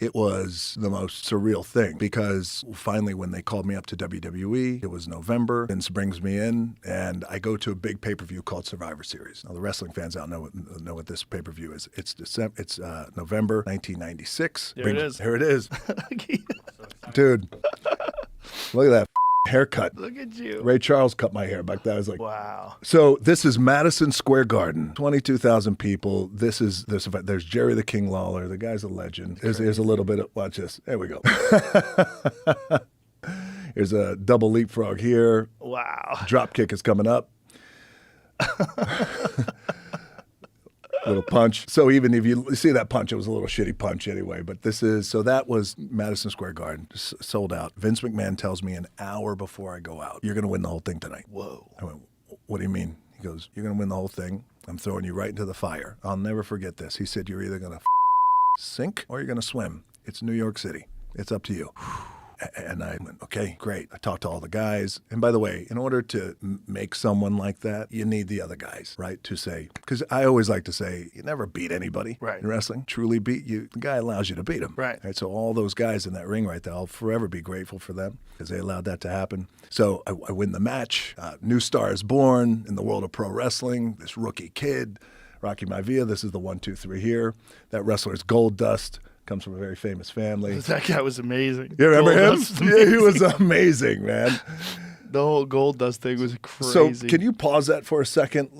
It was the most surreal thing because finally when they called me up to WWE, it was November. Vince brings me in and I go to a big pay-per-view called Survivor Series. Now the wrestling fans out know what this pay-per-view is. It's November 1996. There it is. Here it is. Dude, look at that haircut. Look at you. Ray Charles cut my hair back then. I was like, wow. So this is Madison Square Garden, 22,000 people. There's Jerry the King Lawler. The guy's a legend. Here's a little bit of, watch this. There we go. Here's a double leapfrog here. Wow. Drop kick is coming up. Little punch. So even if you see that punch, it was a little shitty punch anyway. But that was Madison Square Garden, sold out. Vince McMahon tells me an hour before I go out, you're going to win the whole thing tonight. Whoa. I went, what do you mean? He goes, you're going to win the whole thing. I'm throwing you right into the fire. I'll never forget this. He said, you're either going to sink or you're going to swim. It's New York City. It's up to you. And I went, okay, great. I talked to all the guys. And by the way, in order to make someone like that, you need the other guys, right? To say, because I always like to say, you never beat anybody in wrestling. Truly beat you. The guy allows you to beat him. Right. So all those guys in that ring right there, I'll forever be grateful for them because they allowed that to happen. So I win the match. New star is born in the world of pro wrestling. This rookie kid, Rocky Maivia. This is the 1, 2, 3 here. That wrestler is Gold Dust. Comes from a very famous family. That guy was amazing. You remember him? Yeah, he was amazing, man. The whole Gold Dust thing was crazy. So can you pause that for a second?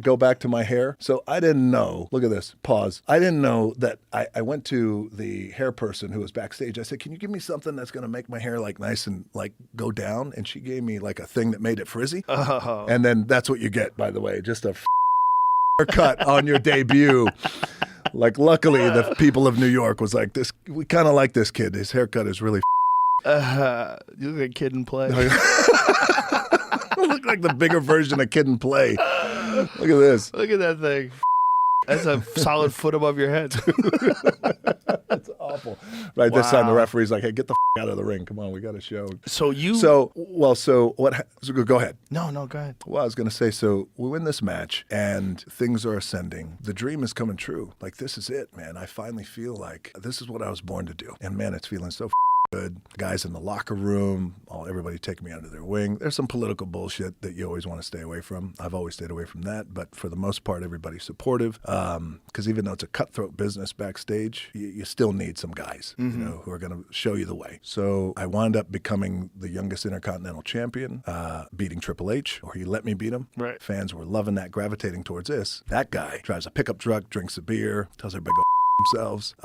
Go back to my hair. So I didn't know. Look at this. Pause. I didn't know that I went to the hair person who was backstage. I said, can you give me something that's going to make my hair like nice and like go down? And she gave me like a thing that made it frizzy. Oh. And then that's what you get, by the way. Just a haircut on your debut. Like, luckily, the people of New York was like, this. We kind of like this kid. His haircut is really you look like Kid and Play. I look like the bigger version of Kid and Play. Look at this. Look at that thing. That's a solid foot above your head. That's awful. Right, this time the referee's like, hey, get the out of the ring. Come on, we got a show. So go ahead. No, go ahead. Well, I was going to say, so we win this match and things are ascending. The dream is coming true. Like, this is it, man. I finally feel like this is what I was born to do. And man, it's feeling so good. Guys in the locker room, everybody taking me under their wing. There's some political bullshit that you always want to stay away from. I've always stayed away from that, but for the most part, everybody's supportive. Because even though it's a cutthroat business backstage, you still need some guys, who are going to show you the way. So I wound up becoming the youngest Intercontinental Champion, beating Triple H, or he let me beat him. Right. Fans were loving that, gravitating towards this. That guy drives a pickup truck, drinks a beer, tells everybody to go themselves.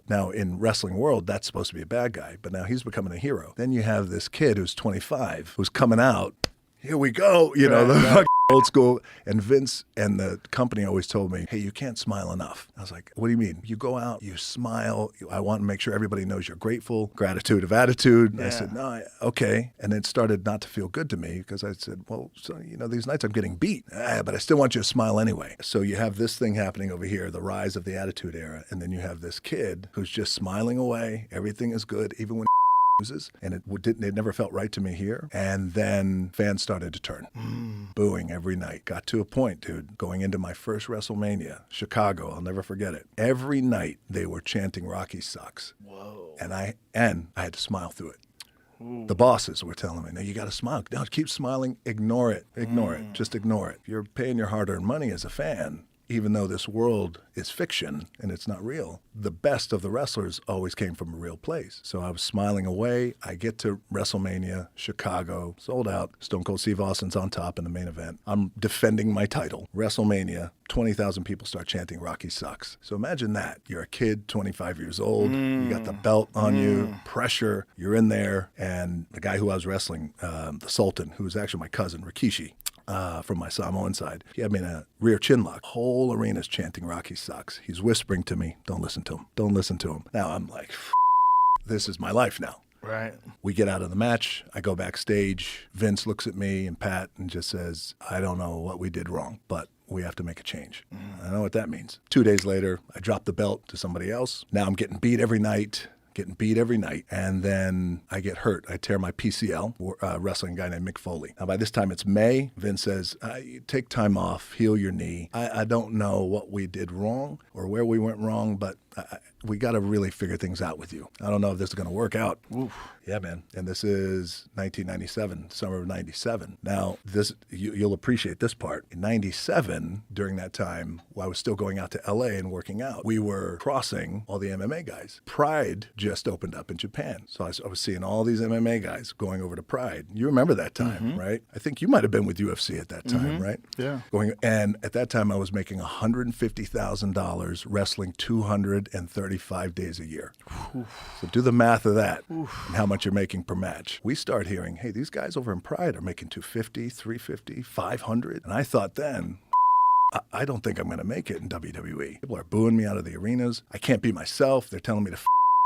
Now in wrestling world, that's supposed to be a bad guy, but now he's becoming a hero. Then you have this kid who's 25 who's coming out. Here we go, the old school. And Vince and the company always told me, hey, you can't smile enough. I was like, what do you mean? You go out, you smile. I want to make sure everybody knows you're grateful. Gratitude of attitude. Yeah. I said, no, okay. And it started not to feel good to me because I said, well, so, these nights I'm getting beat, but I still want you to smile anyway. So you have this thing happening over here, the rise of the Attitude Era. And then you have this kid who's just smiling away. Everything is good, even when and it never felt right to me here. And then fans started to turn, booing every night. Got to a point, dude, going into my first WrestleMania, Chicago, I'll never forget it. Every night they were chanting Rocky sucks. Whoa. And I had to smile through it. Ooh. The bosses were telling me, no, you got to smile. No, keep smiling. Ignore it. Ignore it. Just ignore it. You're paying your hard-earned money as a fan. Even though this world is fiction and it's not real, the best of the wrestlers always came from a real place. So I was smiling away. I get to WrestleMania, Chicago, sold out. Stone Cold Steve Austin's on top in the main event. I'm defending my title. WrestleMania, 20,000 people start chanting Rocky sucks. So imagine that. You're a kid, 25 years old. You got the belt on you, pressure. You're in there. And the guy who I was wrestling, the Sultan, who was actually my cousin, Rikishi, from my Samoan side. He had me in a rear chin lock. Whole arena's chanting Rocky sucks. He's whispering to me, don't listen to him. Don't listen to him. Now I'm like, this is my life now. Right. We get out of the match. I go backstage. Vince looks at me and Pat and just says, I don't know what we did wrong, but we have to make a change. I know what that means. 2 days later, I drop the belt to somebody else. Now I'm getting beat every night. And then I get hurt. I tear my PCL, wrestling a guy named Mick Foley. Now, by this time, it's May. Vince says, take time off, heal your knee. I don't know what we did wrong or where we went wrong, but we got to really figure things out with you. I don't know if this is going to work out. Oof. Yeah, man. And this is 1997, summer of 97. Now, you'll appreciate this part. In 97, during that time, while I was still going out to LA and working out, we were crossing all the MMA guys. Pride just opened up in Japan. So I was seeing all these MMA guys going over to Pride. You remember that time, right? I think you might have been with UFC at that time, right? Yeah. And at that time, I was making $150,000 wrestling 235 days a year. So do the math of that and how much you're making per match. We start hearing, hey, these guys over in Pride are making 250, 350, 500. And I thought then, I don't think I'm going to make it in WWE. People are booing me out of the arenas. I can't be myself. They're telling me to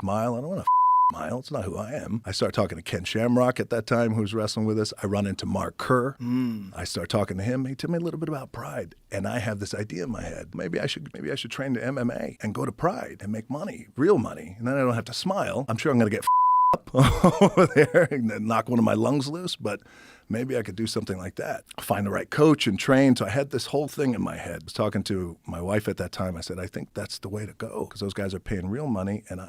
smile. I don't want to smile. It's not who I am. I start talking to Ken Shamrock at that time, who's wrestling with us. I run into Mark Kerr. I start talking to him. He told me a little bit about Pride. And I have this idea in my head. Maybe I should train to MMA and go to Pride and make money, real money. And then I don't have to smile. I'm sure I'm going to get up over there and knock one of my lungs loose, but maybe I could do something like that. Find the right coach and train. So I had this whole thing in my head. I was talking to my wife at that time. I said, I think that's the way to go because those guys are paying real money and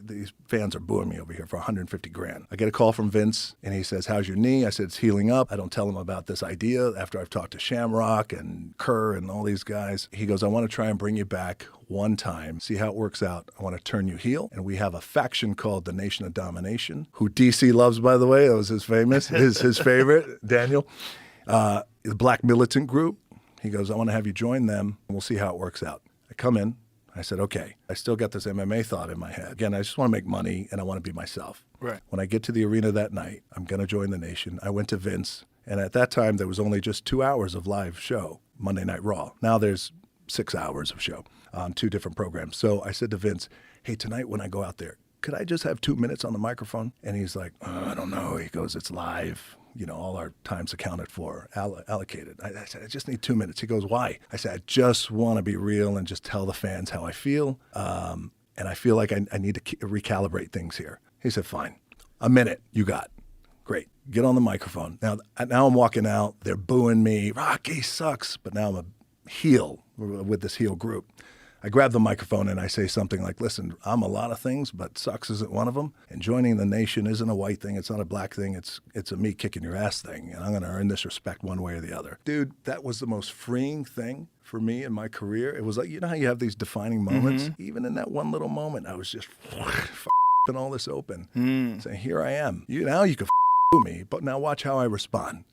these fans are booing me over here for $150,000. I get a call from Vince and he says, how's your knee? I said, it's healing up. I don't tell him about this idea after I've talked to Shamrock and Kerr and all these guys. He goes, I want to try and bring you back one time, see how it works out. I want to turn you heel. And we have a faction called the Nation of Domination, who DC loves, by the way. That was his favorite, Daniel. The Black Militant Group. He goes, I want to have you join them, and we'll see how it works out. I come in. I said, okay. I still got this MMA thought in my head. Again, I just want to make money, and I want to be myself. Right. When I get to the arena that night, I'm going to join the Nation. I went to Vince, and at that time, there was only just 2 hours of live show, Monday Night Raw. Now there's 6 hours of show on 2 different programs. So I said to Vince, hey, tonight when I go out there, could I just have 2 minutes on the microphone? And he's like, I don't know. He goes, it's live. All our time's accounted for, allocated. I said, I just need 2 minutes. He goes, why? I said, I just want to be real and just tell the fans how I feel. And I feel like I need to recalibrate things here. He said, fine. A minute, you got. Great. Get on the microphone. Now I'm walking out. They're booing me. Rocky sucks. But now I'm a heel with this heel group. I grab the microphone and I say something like, listen, I'm a lot of things, but sucks isn't one of them. And joining the Nation isn't a white thing. It's not a black thing. It's a me kicking your ass thing. And I'm going to earn this respect one way or the other. Dude, that was the most freeing thing for me in my career. It was like, you know how you have these defining moments? Even in that one little moment, I was just all this open. Saying, here I am. Now you can me, but now watch how I respond.